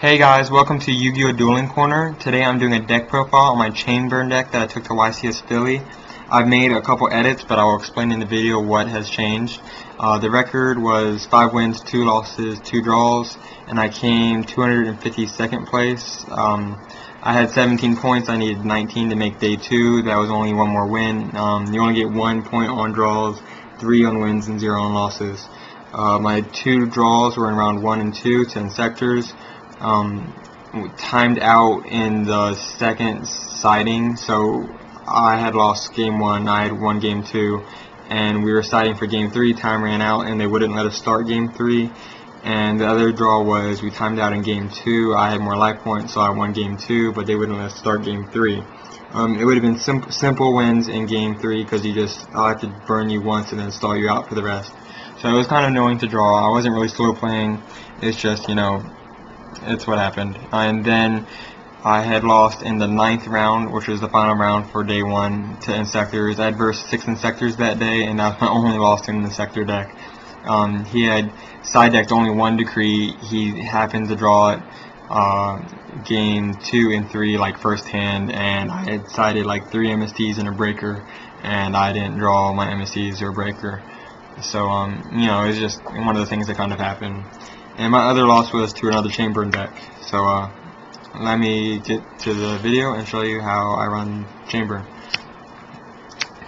Hey guys, welcome to Yu-Gi-Oh! Dueling Corner. Today I'm doing a deck profile on my chain burn deck that I took to YCS Philly. I've made a couple edits, but I will explain in the video what has changed. The record was 5 wins, 2 losses, 2 draws, and I came 252nd place. I had 17 points, I needed 19 to make day 2. That was only 1 more win. You only get 1 point on draws, 3 on wins, and 0 on losses. My 2 draws were in round 1 and 2 to inzektors. Timed out in the second siding, so I had lost game 1, I had won game 2, and we were siding for game 3. Time ran out and they wouldn't let us start game 3. And the other draw was we timed out in game 2. I had more life points, so I won game 2, but they wouldn't let us start game 3. It would have been simple wins in game 3 because I have to burn you once and then stall you out for the rest. So it was kind of annoying to draw. I wasn't really slow playing. It's just, it's what happened. And then I had lost in the 9th round, which was the final round for day 1, to inzektors. I had versed 6 inzektors that day, and that was my only loss in the inzektor deck. He had side decked only 1 decree. He happened to draw it game 2 and 3 like first hand, and I had sided like 3 MSTs and a breaker, and I didn't draw my MSTs or breaker. So it was just one of the things that kind of happened. And my other loss was to another chain burn deck. So let me get to the video and show you how I run chain burn.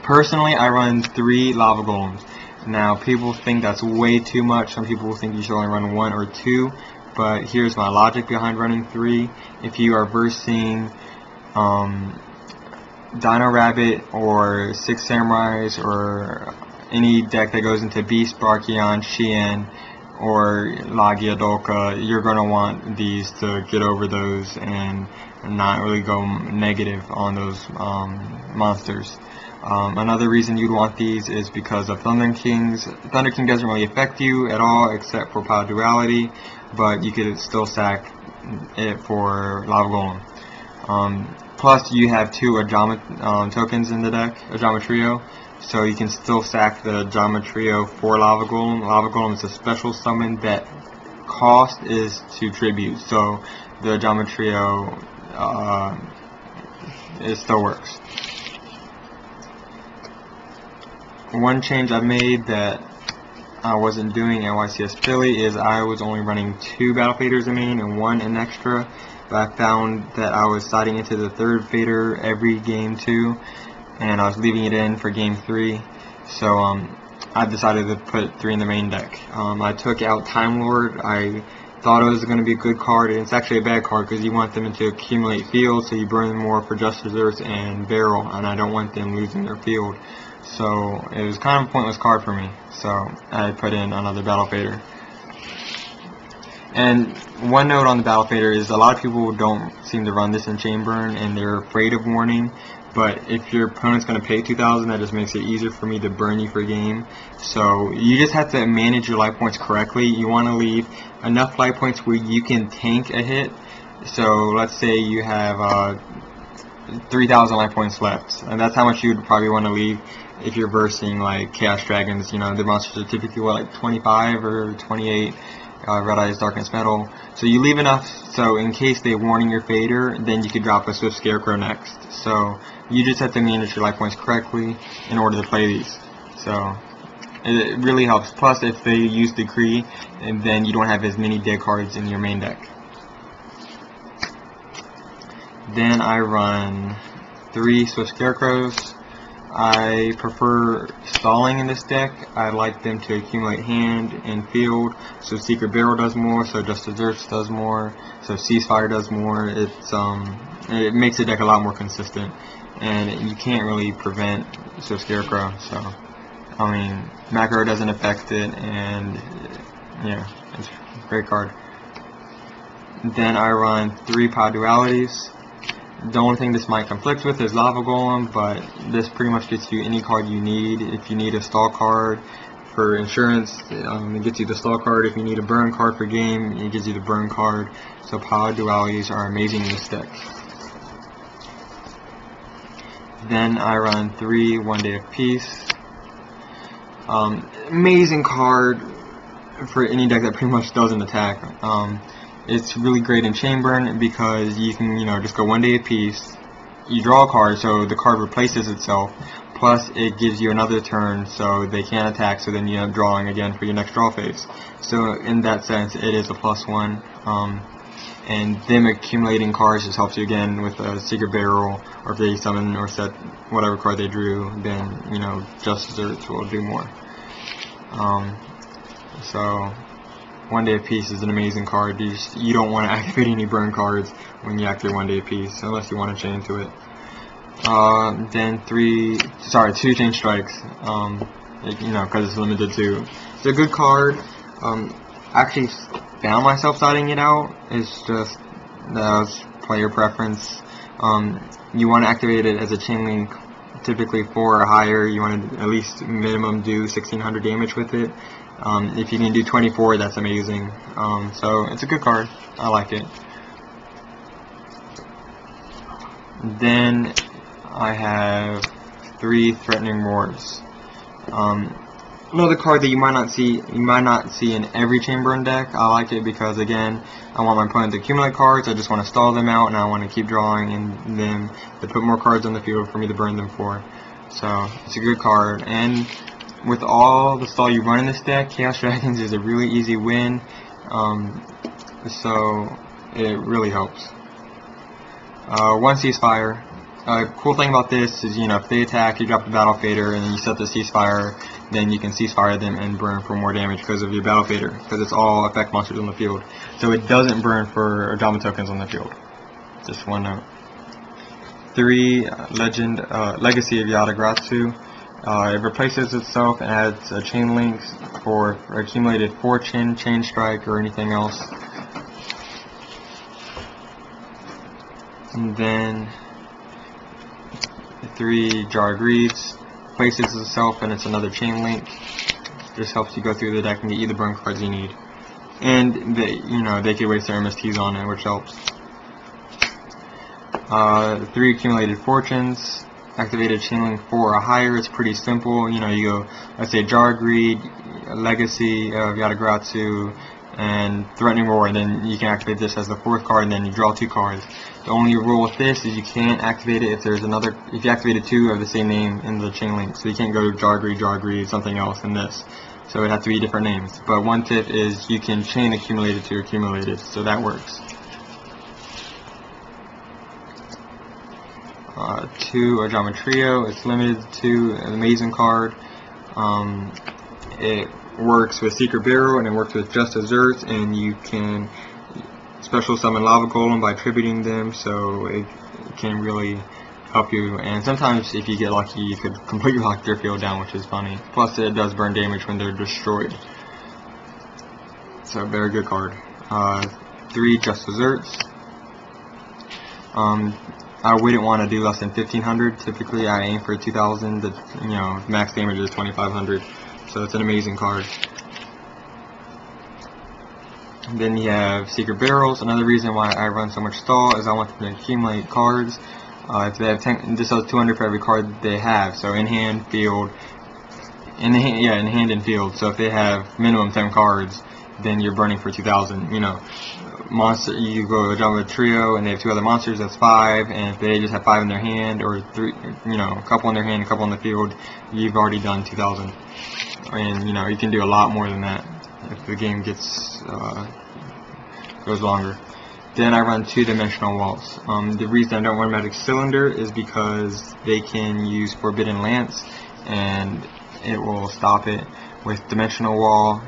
Personally, I run 3 lava golems. Now, people think that's way too much. Some people think you should only run 1 or 2. But here's my logic behind running 3. If you are versing Dino Rabbit or 6 Samurais or any deck that goes into Beast, Brachyon, Shien, or Yugioh, you're going to want these to get over those and not really go negative on those monsters. Another reason you'd want these is because of Thunder Kings. Thunder King doesn't really affect you at all except for power duality, but you could still sack it for Lava Golem. Plus you have 2 Ajama tokens in the deck, Ajama Trio. So you can still sack the Ajama Trio for Lava Golem. Lava Golem is a special summon that cost is to tribute. So the Ajama Trio, it still works. One change I made that I wasn't doing at YCS Philly is I was only running 2 Battle Faders in main and 1 in extra. But I found that I was siding into the 3rd Fader every game 2. And I was leaving it in for game 3, so I decided to put 3 in the main deck. I took out Time Lord. I thought it was going to be a good card, and it's actually a bad card because you want them to accumulate field, so you burn them more for Just Desserts and Barrel, and I don't want them losing their field. So it was kind of a pointless card for me, so I put in another Battle Fader. And one note on the Battle Fader is a lot of people don't seem to run this in chain burn, and they're afraid of warning. But if your opponent's going to pay 2,000, that just makes it easier for me to burn you for a game. So you just have to manage your life points correctly. You want to leave enough life points where you can tank a hit. So let's say you have 3,000 life points left, and that's how much you would probably want to leave if you're versing like Chaos Dragons. The monsters are typically like 25 or 28. Red Eyes, Darkness Metal. So you leave enough so in case they warning your Fader, then you could drop a Swift Scarecrow next. So you just have to manage your life points correctly in order to play these. So it really helps. Plus, if they use Decree, and then you don't have as many dead cards in your main deck. Then I run 3 Swift Scarecrows. I prefer stalling in this deck. I like them to accumulate hand and field. So Secret Barrel does more, so Just Desserts does more, so Ceasefire does more. It makes the deck a lot more consistent, and you can't really prevent Scarecrow. So I mean, macro doesn't affect it, and yeah, it's a great card. Then I run 3 Power Dualities. The only thing this might conflict with is Lava Golem, but this pretty much gets you any card you need. If you need a stall card for insurance, it gets you the stall card. If you need a burn card for game, it gives you the burn card. So power dualities are amazing in this deck. Then I run 3 One Day of Peace. Amazing card for any deck that pretty much doesn't attack. It's really great in chain burn because you can, just go 1 day apiece. You draw a card, so the card replaces itself. Plus, it gives you another turn, so they can't attack. So then you end up drawing again for your next draw phase. So in that sense, it is a +1. And them accumulating cards just helps you again with a secret barrel, or if they summon or set whatever card they drew, then just desserts will do more. So 1 day apiece is an amazing card. You don't want to activate any burn cards when you activate 1 day apiece, unless you want to chain to it. Then 2 chain strikes, because it's limited to. It's a good card. Actually found myself siding it out. It's just that's player preference. You want to activate it as a chain link, typically 4 or higher. You want to at least minimum do 1600 damage with it. If you can do 24, that's amazing. So it's a good card. I like it. Then I have 3 Threatening Roars. Another card that you might not see in every chain burn deck. I like it because, again, I want my opponent to accumulate cards. I just want to stall them out, and I want to keep drawing and them to put more cards on the field for me to burn them for. So it's a good card. And with all the stall you run in this deck, Chaos Dragons is a really easy win. So it really helps. 1 Ceasefire. Cool thing about this is, if they attack, you drop the Battle Fader, and then you set the Ceasefire, then you can Ceasefire them and burn for more damage because of your Battle Fader, because it's all effect monsters on the field. So it doesn't burn for Drama tokens on the field. Just one note. 3 Legacy of Yugioh. It replaces itself and adds a chain link for accumulated fortune, chain strike, or anything else. And then 3 Jar of Greaves, places itself and it's another chain link. Just helps you go through the deck and get you the burn cards you need. And they could waste their MSTs on it, which helps. 3 Accumulated Fortunes, activated chain link 4 or higher. It's pretty simple. You go, let's say Jar of Greed, Legacy of Yugioh, and Threatening Roar, and then you can activate this as the 4th card, and then you draw 2 cards. The only rule with this is you can't activate it if you activated 2 of the same name in the chain link. So you can't go to Jar of Greed, something else in this. So it has to be different names. But one tip is you can chain accumulated to accumulated, so that works. 2 Ajama Trio. It's limited to an amazing card. It works with Secret Barrel and it works with Just Desserts, and you can special summon Lava Golem by tributing them, so it can really help you. And sometimes if you get lucky, you could completely lock their field down, which is funny. Plus it does burn damage when they're destroyed. So a very good card. 3 Just Desserts. I wouldn't want to do less than 1500. Typically I aim for 2000. The max damage is 2500. So it's an amazing card. And then you have Secret Barrels. Another reason why I run so much stall is I want them to accumulate cards. If they have 10, this does 200 for every card they have. So in hand, field, in hand and field. So if they have minimum 10 cards, then you're burning for 2000. Monster, you go Jumbo Trio, and they have 2 other monsters. That's 5. And if they just have 5 in their hand, or 3, a couple in their hand, a couple on the field, you've already done 2000. And you can do a lot more than that if the game goes longer. Then I run 2-dimensional walls. The reason I don't run Magic Cylinder is because they can use Forbidden Lance and it will stop it. With Dimensional Wall,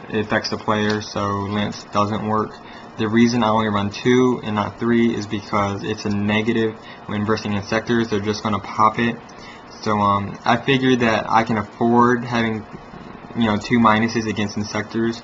it affects the player, so Lance doesn't work. The reason I only run 2 and not 3 is because it's a negative when versing Inzektors. They're just going to pop it. So I figured that I can afford having 2 minuses against Inzektors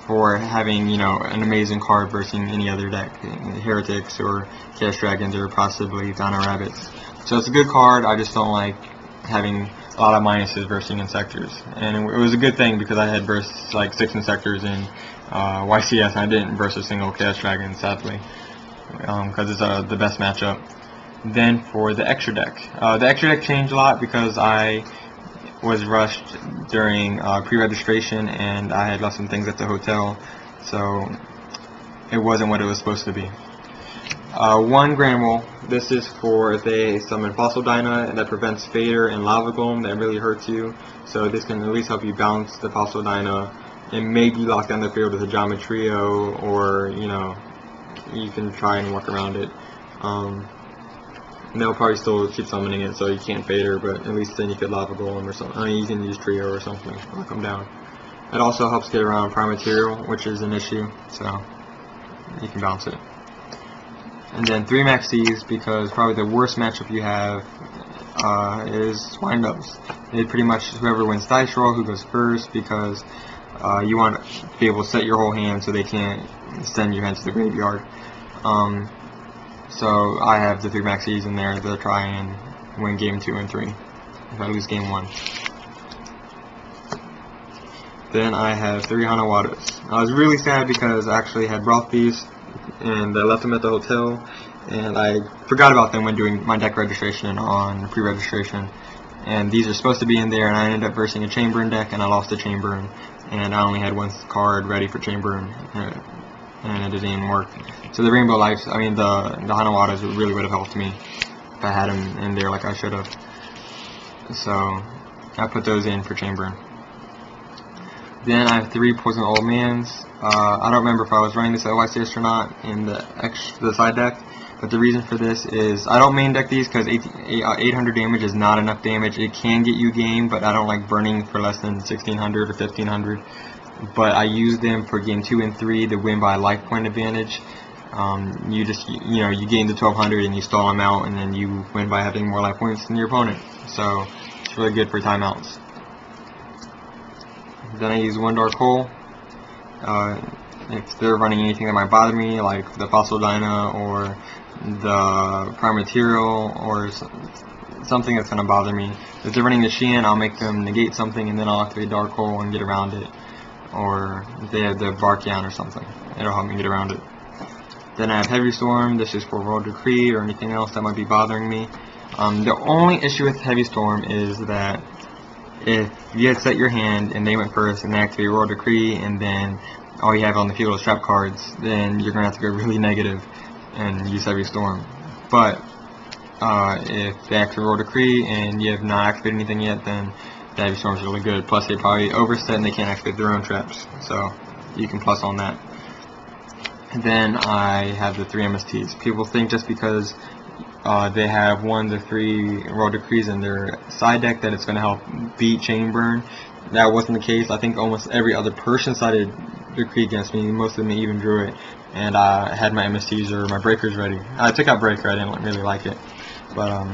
for having an amazing card versus any other deck, Heretics or Chaos Dragons or possibly Dino Rabbits. So it's a good card. I just don't like having a lot of minuses versus Inzektors, and it was a good thing because I had versed like 6 Inzektors in YCS, and I didn't verse a single Chaos Dragon, sadly, because it's the best matchup. Then for the extra deck, changed a lot because I was rushed during pre-registration and I had left some things at the hotel, so it wasn't what it was supposed to be. One grand roll. This is for if they summon Fossil Dyna that prevents Fader and Lava Golem that really hurts you. So this can at least help you balance the Fossil Dyna and maybe lock down the field with a Geometrio, or you can try and work around it. They'll probably still keep summoning it, so you can't Fader, but at least then you could Lava Golem or something. I mean, you can use Trio or something, lock them down. It also helps get around Prime Material, which is an issue, so you can bounce it. And then 3 max Cs, because probably the worst matchup you have is windups. It pretty much whoever wins dice roll who goes first, because you want to be able to set your whole hand so they can't send your hand to the graveyard. So I have the 3 max Cs in there to try and win game 2 and 3 if I lose game 1. Then I have 3 Hanawadas. I was really sad because I actually had Broth Beast and I left them at the hotel, and I forgot about them when doing my deck registration on pre-registration. And these are supposed to be in there, and I ended up versing a Chamberlain deck, and I lost the Chamberlain, and I only had 1 card ready for Chamberlain, and it didn't even work. So the Rainbow Lights, I mean the Hanawadas really would have helped me if I had them in there like I should have. So I put those in for Chamberlain. Then I have 3 Poison Old Mans. I don't remember if I was running this at YCS or not in the side deck, but the reason for this is I don't main deck these because 800 damage is not enough damage. It can get you game, but I don't like burning for less than 1600 or 1500. But I use them for game 2 and 3 to win by life point advantage. You gain the 1200 and you stall them out, and then you win by having more life points than your opponent. So it's really good for timeouts. Then I use 1 Dark Hole. If they're running anything that might bother me, like the Fossil Dyna or the Prime Material or something that's going to bother me. If they're running the Sheehan, I'll make them negate something and then I'll activate Dark Hole and get around it. Or if they have the Barkion or something, it'll help me get around it. Then I have Heavy Storm. This is for World Decree or anything else that might be bothering me. The only issue with Heavy Storm is that if you had set your hand and they went first and they activate World Decree and then all you have on the field is trap cards, then you're going to have to go really negative and use Heavy Storm. But if they activate World Decree and you have not activated anything yet, then the Heavy Storm is really good. Plus they probably overset and they can't activate their own traps, so you can plus on that. And then I have the 3 MSTs. People think just because they have 1 to 3 World Decrees in their side deck that it's going to help beat Chainburn. That wasn't the case. I think almost every other person sided Decree against me. Most of them even drew it. And I had my MSTs or my breakers ready. I took out Breaker. I didn't really like it. But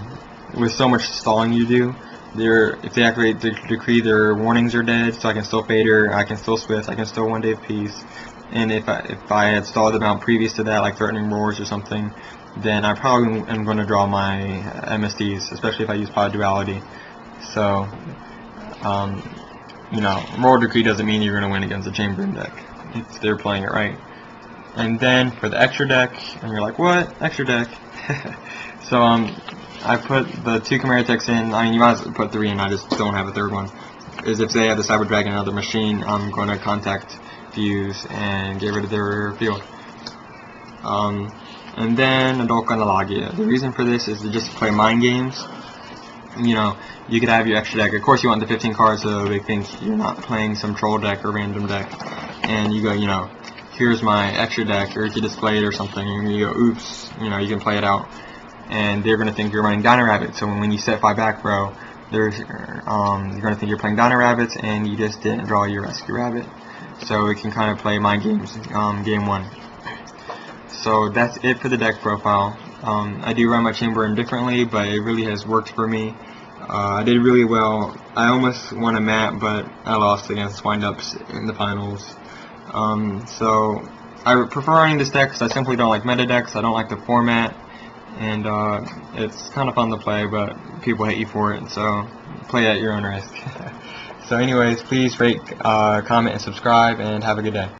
with so much stalling you do, if they activate the Decree, their warnings are dead, so I can still Fader, I can still Swift, I can still 1 Day of Peace. And if I had stalled them out previous to that, like Threatening Roars or something, then I probably am going to draw my MSDs, especially if I use Pod Duality. So, Roar Decree doesn't mean you're going to win against a Chamberlain deck if they're playing it right. And then for the extra deck, and you're like, what? Extra deck? So, I put the 2 Chimera decks in. I mean, you might as well put 3 in, I just don't have a 3rd one. Is if they have the Cyber Dragon and another machine, I'm going to contact Fuse and get rid of their field. And then Adolka Nalagia. The reason for this is to just play mind games. You could have your extra deck. Of course you want the 15 cards so they think you're not playing some troll deck or random deck. And you go, here's my extra deck, or you could display it or something, and you go, oops, you can play it out. And they're going to think you're running Dino Rabbit. So when you set 5 back row, you're going to think you're playing Dino Rabbits and you just didn't draw your Rescue Rabbit. So it can kind of play mind games game 1. So that's it for the deck profile. I do run my Chamberlain differently, but it really has worked for me. I did really well. I almost won a mat, but I lost against Windups in the finals. So I prefer running this deck because I simply don't like meta decks. I don't like the format, and it's kind of fun to play, but people hate you for it, so play at your own risk. So anyways, please rate, comment, and subscribe, and have a good day.